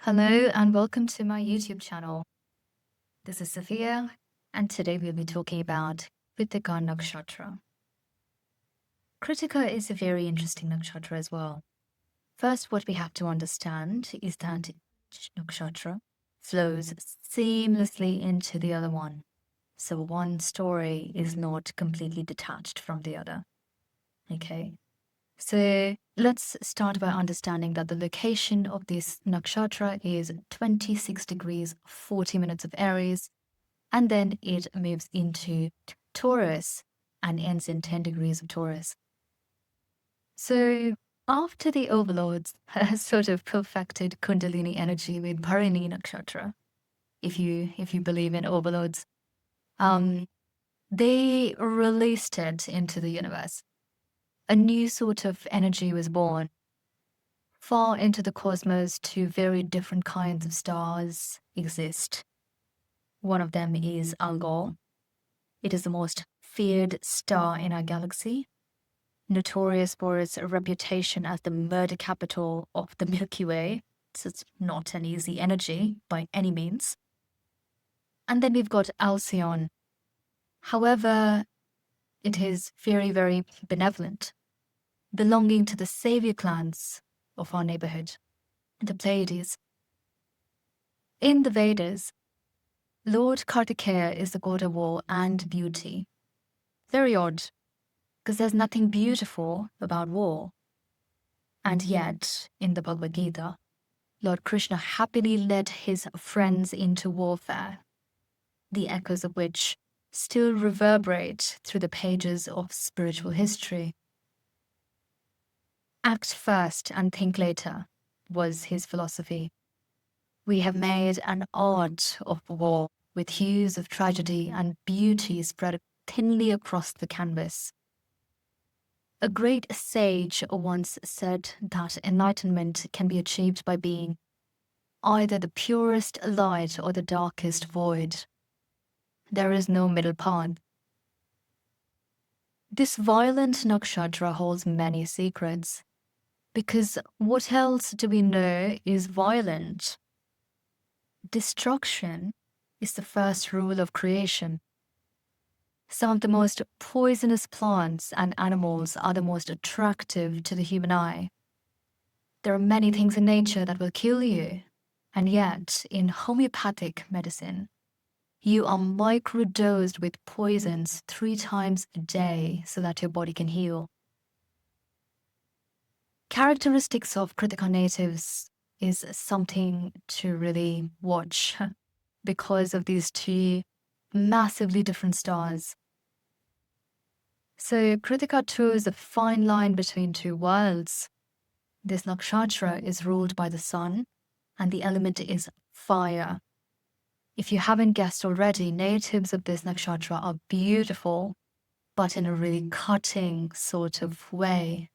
Hello and welcome to my YouTube channel. This is Sophia, and today we'll be talking about Kritika Nakshatra. Kritika is a very interesting nakshatra as well. First, what we have to understand is that each nakshatra flows seamlessly into the other one. So one story is not completely detached from the other. Okay. So let's start by understanding that the location of this nakshatra is 26 degrees 40 minutes of Aries, and then it moves into Taurus and ends in 10 degrees of Taurus. So after the overlords has sort of perfected Kundalini energy with Bharini nakshatra, if you believe in overlords, they released it into the universe. A new sort of energy was born. Far into the cosmos, two very different kinds of stars exist. One of them is Algol. It is the most feared star in our galaxy, notorious for its reputation as the murder capital of the Milky Way. So it's not an easy energy by any means. And then we've got Alicyone. However, it is very, very benevolent, belonging to the savior clans of our neighborhood, the Pleiades. In the Vedas, Lord Kartikeya is the god of war and beauty. Very odd, because there's nothing beautiful about war. And yet, in the Bhagavad Gita, Lord Krishna happily led his friends into warfare, the echoes of which still reverberate through the pages of spiritual history. Act first and think later was his philosophy. We have made an art of war with hues of tragedy and beauty spread thinly across the canvas. A great sage once said that enlightenment can be achieved by being either the purest light or the darkest void. There is no middle path. This violent nakshatra holds many secrets, because what else do we know is violent? Destruction is the first rule of creation. Some of the most poisonous plants and animals are the most attractive to the human eye. There are many things in nature that will kill you, and yet in homeopathic medicine, you are microdosed with poisons 3 times a day so that your body can heal. Characteristics of Kritika natives is something to really watch because of these two massively different stars. So Kritika toes a fine line between two worlds. This nakshatra is ruled by the sun, and the element is fire. If you haven't guessed already, natives of this nakshatra are beautiful, but in a really cutting sort of way.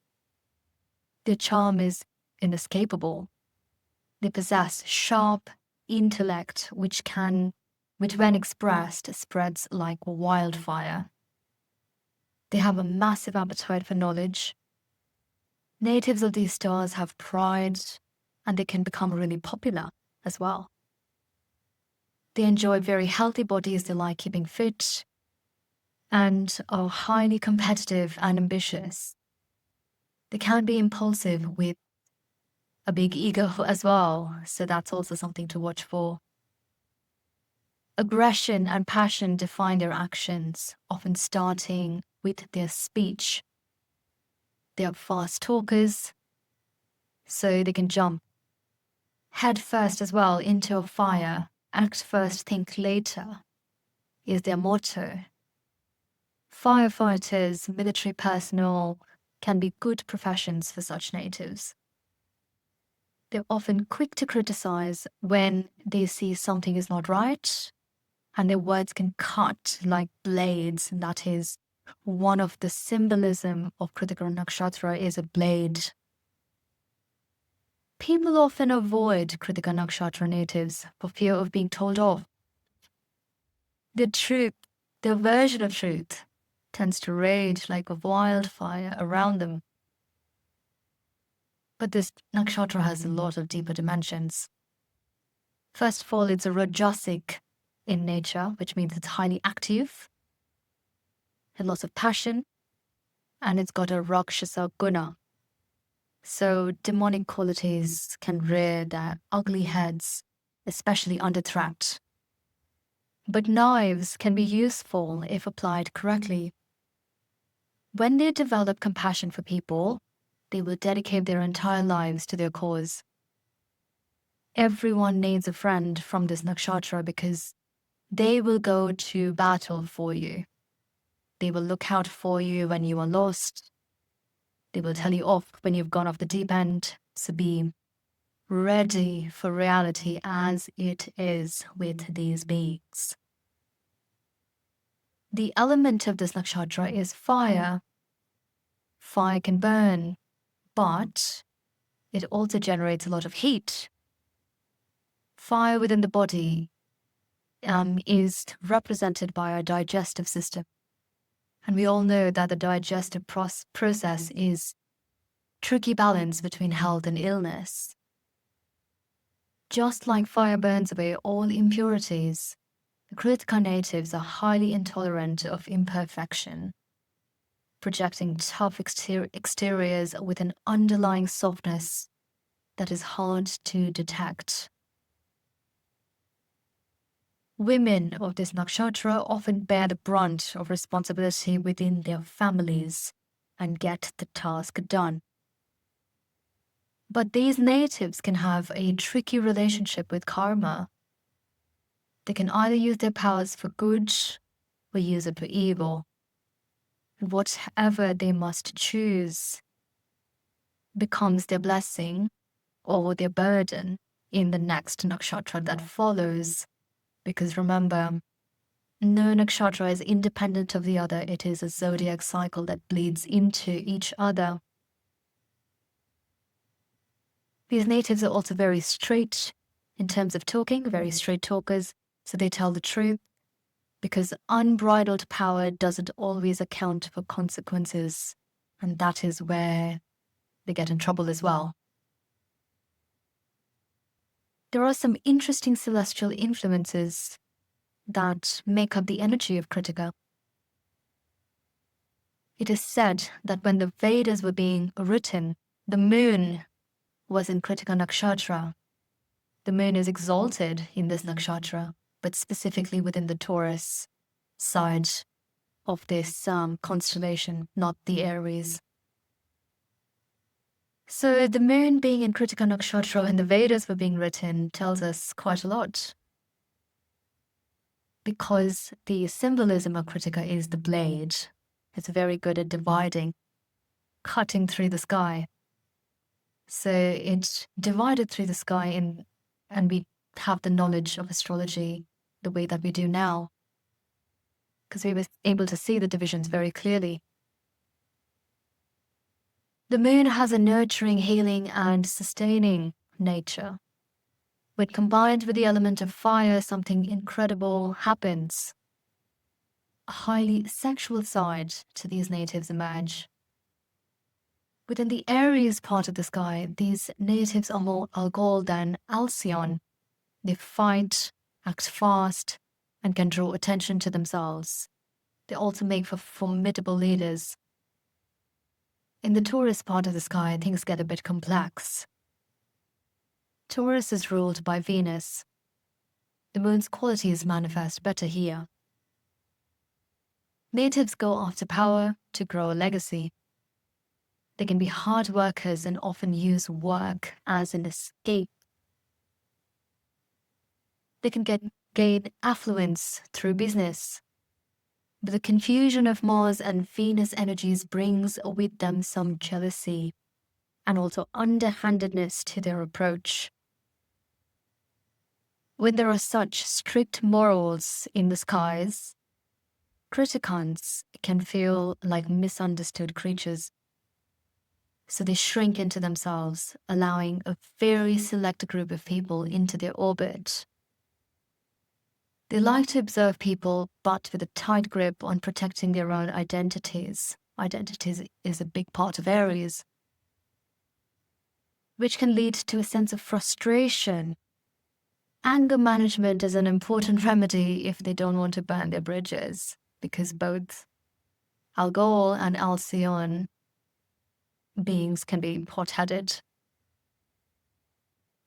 Their charm is inescapable. They possess sharp intellect, which when expressed, spreads like wildfire. They have a massive appetite for knowledge. Natives of these stars have pride, and they can become really popular as well. They enjoy very healthy bodies, they like keeping fit, and are highly competitive and ambitious. They can be impulsive with a big ego as well, so that's also something to watch for. Aggression and passion define their actions, often starting with their speech. They are fast talkers, so they can jump head first as well into a fire. Act first, think later is their motto. Firefighters, military personnel can be good professions for such natives. They're often quick to criticize when they see something is not right, and their words can cut like blades. And that is one of the symbolism of Kritika Nakshatra is a blade. People often avoid Kritika Nakshatra natives for fear of being told off. Their version of truth, tends to rage like a wildfire around them. But this nakshatra has a lot of deeper dimensions. First of all, it's a rajasic in nature, which means it's highly active, has lots of passion, and it's got a rakshasa guna. So demonic qualities can rear their ugly heads, especially under threat. But knives can be useful if applied correctly. When they develop compassion for people, they will dedicate their entire lives to their cause. Everyone needs a friend from this nakshatra because they will go to battle for you. They will look out for you when you are lost. They will tell you off when you've gone off the deep end. So be ready for reality as it is with these beings. The element of this nakshatra is fire. Fire can burn, but it also generates a lot of heat. Fire within the body is represented by our digestive system. And we all know that the digestive process is tricky balance between health and illness. Just like fire burns away all impurities, the Kritika natives are highly intolerant of imperfection, projecting tough exteriors with an underlying softness that is hard to detect. Women of this nakshatra often bear the brunt of responsibility within their families and get the task done. But these natives can have a tricky relationship with karma. They can either use their powers for good or use it for evil. Whatever they must choose becomes their blessing or their burden in the next nakshatra that follows. Because remember, no nakshatra is independent of the other. It is a zodiac cycle that bleeds into each other. These natives are also very straight in terms of talking, very straight talkers, so they tell the truth, because unbridled power doesn't always account for consequences, and that is where they get in trouble as well. There are some interesting celestial influences that make up the energy of Kritika. It is said that when the Vedas were being written, the moon was in Kritika Nakshatra. The moon is exalted in this nakshatra, but specifically within the Taurus side of this constellation, not the Aries. So the moon being in Kritika Nakshatra when the Vedas were being written tells us quite a lot. Because the symbolism of Kritika is the blade. It's very good at dividing, cutting through the sky. So it divided through the sky and we have the knowledge of astrology the way that we do now. Because we were able to see the divisions very clearly. The moon has a nurturing, healing, and sustaining nature. When combined with the element of fire, something incredible happens. A highly sexual side to these natives emerge. Within the Aries part of the sky, these natives are more Algol than Alcyone. They fight, act fast, and can draw attention to themselves. They also make for formidable leaders. In the Taurus part of the sky, things get a bit complex. Taurus is ruled by Venus. The moon's qualities manifest better here. Natives go after power to grow a legacy. They can be hard workers and often use work as an escape. They can gain affluence through business. But the confusion of Mars and Venus energies brings with them some jealousy and also underhandedness to their approach. When there are such strict morals in the skies, Kritikans can feel like misunderstood creatures. So they shrink into themselves, allowing a very select group of people into their orbit. They like to observe people, but with a tight grip on protecting their own identities. Identities is a big part of Aries, which can lead to a sense of frustration Anger management is an important remedy if they don't want to burn their bridges, because both Algol and Alcyone beings can be hot-headed.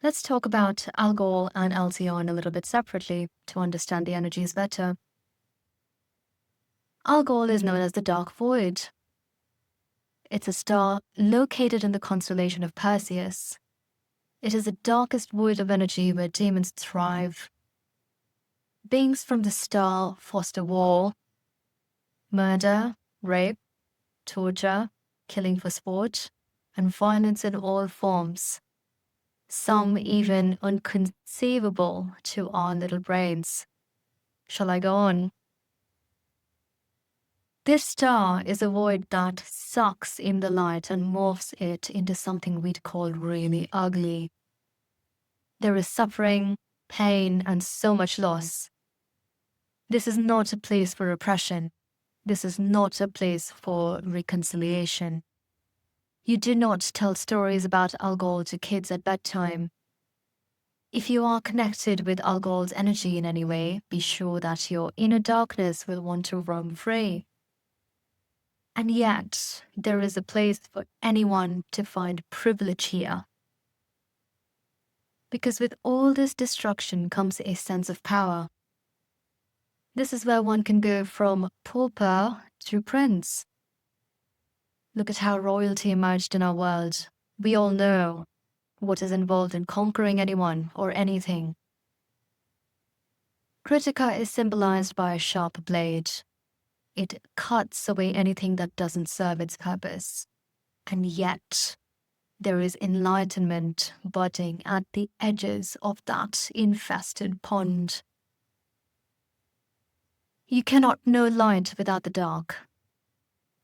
Let's talk about Algol and Alcyone a little bit separately to understand the energies better. Algol is known as the Dark Void. It's a star located in the constellation of Perseus. It is the darkest void of energy where demons thrive. Beings from the star foster war, murder, rape, torture, killing for sport, and violence in all forms. Some even inconceivable to our little brains. Shall I go on? This star is a void that sucks in the light and morphs it into something we'd call really ugly. There is suffering, pain, and so much loss. This is not a place for oppression. This is not a place for reconciliation. You do not tell stories about Algol to kids at bedtime. If you are connected with Algol's energy in any way, be sure that your inner darkness will want to roam free. And yet, there is a place for anyone to find privilege here. Because with all this destruction comes a sense of power. This is where one can go from pauper to prince. Look at how royalty emerged in our world. We all know what is involved in conquering anyone or anything. Kritika is symbolized by a sharp blade. It cuts away anything that doesn't serve its purpose. And yet, there is enlightenment budding at the edges of that infested pond. You cannot know light without the dark.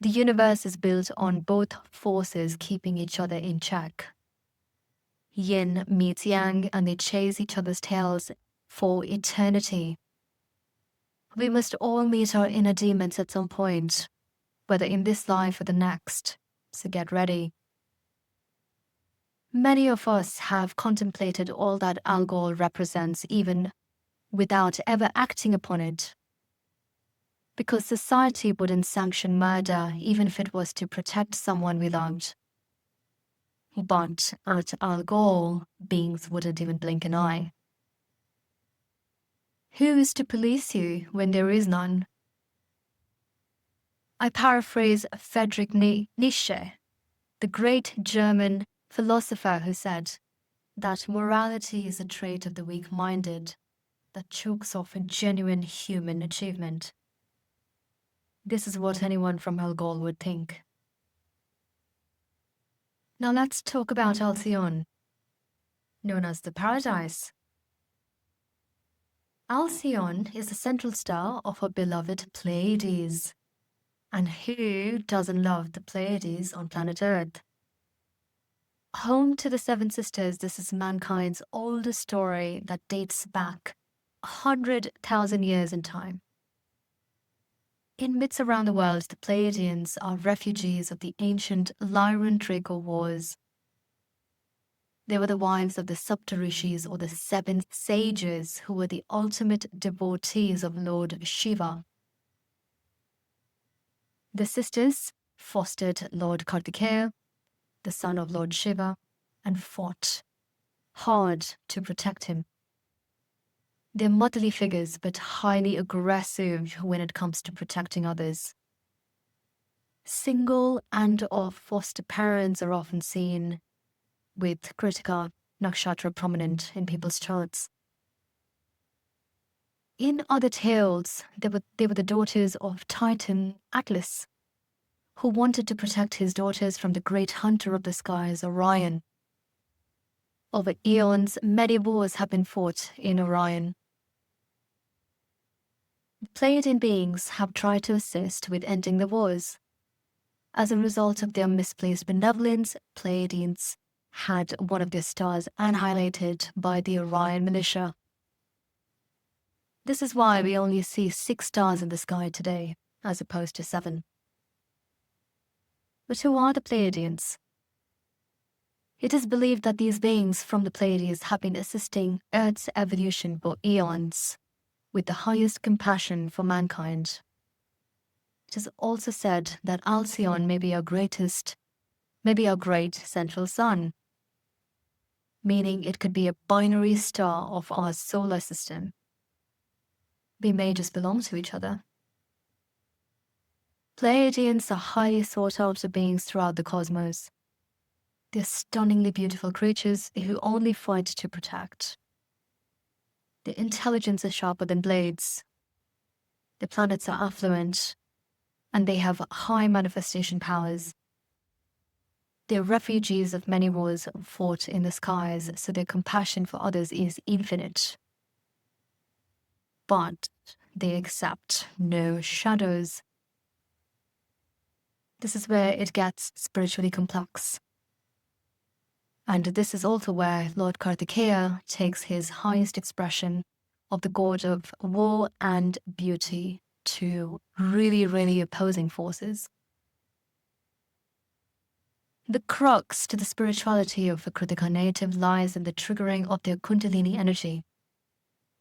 The universe is built on both forces keeping each other in check. Yin meets yang and they chase each other's tails for eternity. We must all meet our inner demons at some point, whether in this life or the next, so get ready. Many of us have contemplated all that Algol represents even without ever acting upon it. Because society wouldn't sanction murder even if it was to protect someone we loved. But at Algol, beings wouldn't even blink an eye. Who is to police you when there is none? I paraphrase Friedrich Nietzsche, the great German philosopher who said that morality is a trait of the weak-minded that chokes off a genuine human achievement. This is what anyone from Algol would think. Now let's talk about Alcyone, known as the Paradise. Alcyone is the central star of her beloved Pleiades. And who doesn't love the Pleiades on planet Earth? Home to the Seven Sisters, this is mankind's oldest story that dates back 100,000 years in time. In myths around the world, the Pleiadians are refugees of the ancient Lyran-Draco wars. They were the wives of the Saptarishis, or the seven sages, who were the ultimate devotees of Lord Shiva. The sisters fostered Lord Kartikeya, the son of Lord Shiva, and fought hard to protect him. They're motherly figures, but highly aggressive when it comes to protecting others. Single and or foster parents are often seen, with Kritika Nakshatra prominent in people's charts. In other tales, they were the daughters of Titan Atlas, who wanted to protect his daughters from the great hunter of the skies, Orion. Over eons, many wars have been fought in Orion. The Pleiadian beings have tried to assist with ending the wars. As a result of their misplaced benevolence, Pleiadians had one of their stars annihilated by the Orion militia. This is why we only see 6 stars in the sky today, as opposed to 7. But who are the Pleiadians? It is believed that these beings from the Pleiades have been assisting Earth's evolution for eons with the highest compassion for mankind. It is also said that Alcyone may be our great central sun, meaning it could be a binary star of our solar system. We may just belong to each other. Pleiadians are highly sought after beings throughout the cosmos. They're stunningly beautiful creatures who only fight to protect. Their intelligence is sharper than blades. The planets are affluent, and they have high manifestation powers. They're refugees of many wars fought in the skies, so their compassion for others is infinite. But they accept no shadows. This is where it gets spiritually complex. And this is also where Lord Kartikeya takes his highest expression of the god of war and beauty to really, really opposing forces. The crux to the spirituality of a Kritika native lies in the triggering of their Kundalini energy,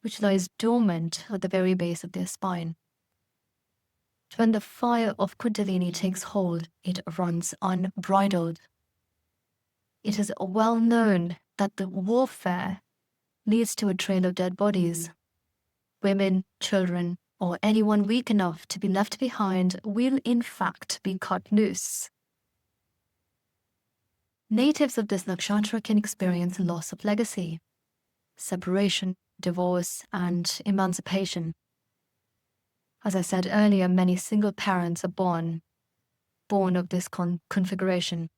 which lies dormant at the very base of their spine. When the fire of Kundalini takes hold, it runs unbridled. It is well known that the warfare leads to a trail of dead bodies. Women, children, or anyone weak enough to be left behind will in fact be cut loose. Natives of this nakshatra can experience loss of legacy, separation, divorce, and emancipation. As I said earlier, many single parents are born of this configuration.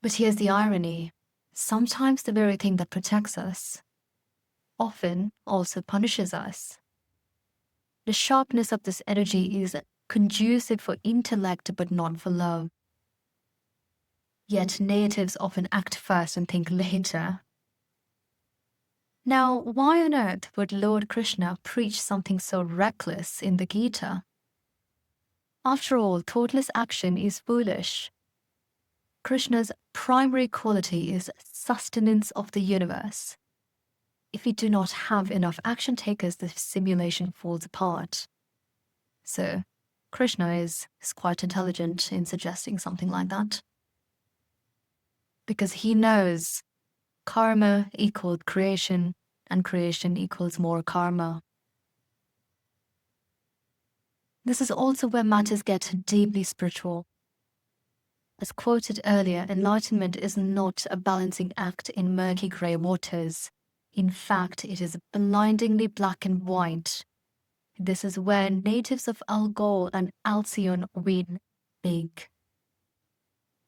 But here's the irony. Sometimes the very thing that protects us often also punishes us. The sharpness of this energy is conducive for intellect but not for love. Yet natives often act first and think later. Now, why on earth would Lord Krishna preach something so reckless in the Gita? After all, thoughtless action is foolish. Krishna's primary quality is sustenance of the universe. If we do not have enough action takers, the simulation falls apart. So, Krishna is quite intelligent in suggesting something like that. Because he knows karma equals creation, and creation equals more karma. This is also where matters get deeply spiritual. As quoted earlier, enlightenment is not a balancing act in murky grey waters. In fact, it is blindingly black and white. This is where natives of Algol and Alcyone win big.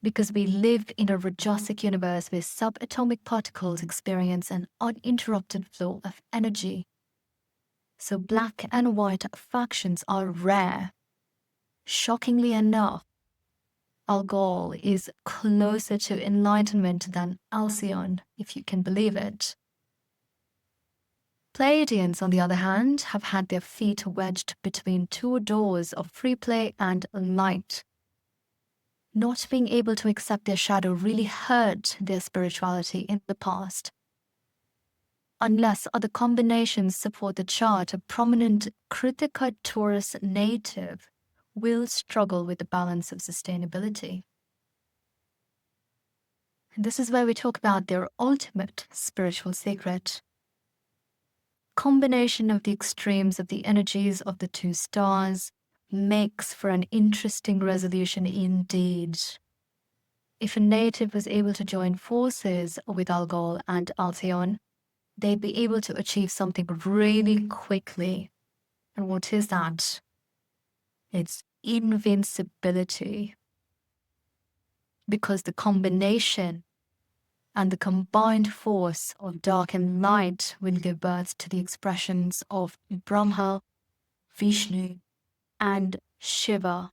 Because we live in a Rajasic universe where subatomic particles experience an uninterrupted flow of energy. So black and white factions are rare. Shockingly enough, Algol is closer to enlightenment than Alcyone, if you can believe it. Pleiadians, on the other hand, have had their feet wedged between two doors of free play and light. Not being able to accept their shadow really hurt their spirituality in the past. Unless other combinations support the chart, a prominent Kritika Taurus native will struggle with the balance of sustainability. And this is where we talk about their ultimate spiritual secret. Combination of the extremes of the energies of the two stars makes for an interesting resolution indeed. If a native was able to join forces with Algol and Alcyone, they'd be able to achieve something really quickly. And what is that? It's invincibility. Because the combination and the combined force of dark and light will give birth to the expressions of Brahma, Vishnu, and Shiva,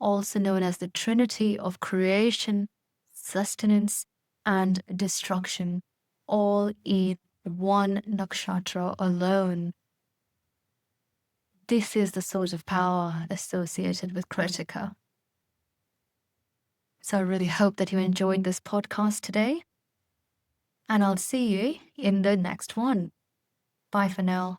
also known as the Trinity of creation, sustenance, and destruction, all in one nakshatra alone. This is the sort of power associated with Kritika. So I really hope that you enjoyed this podcast today. And I'll see you in the next one. Bye for now.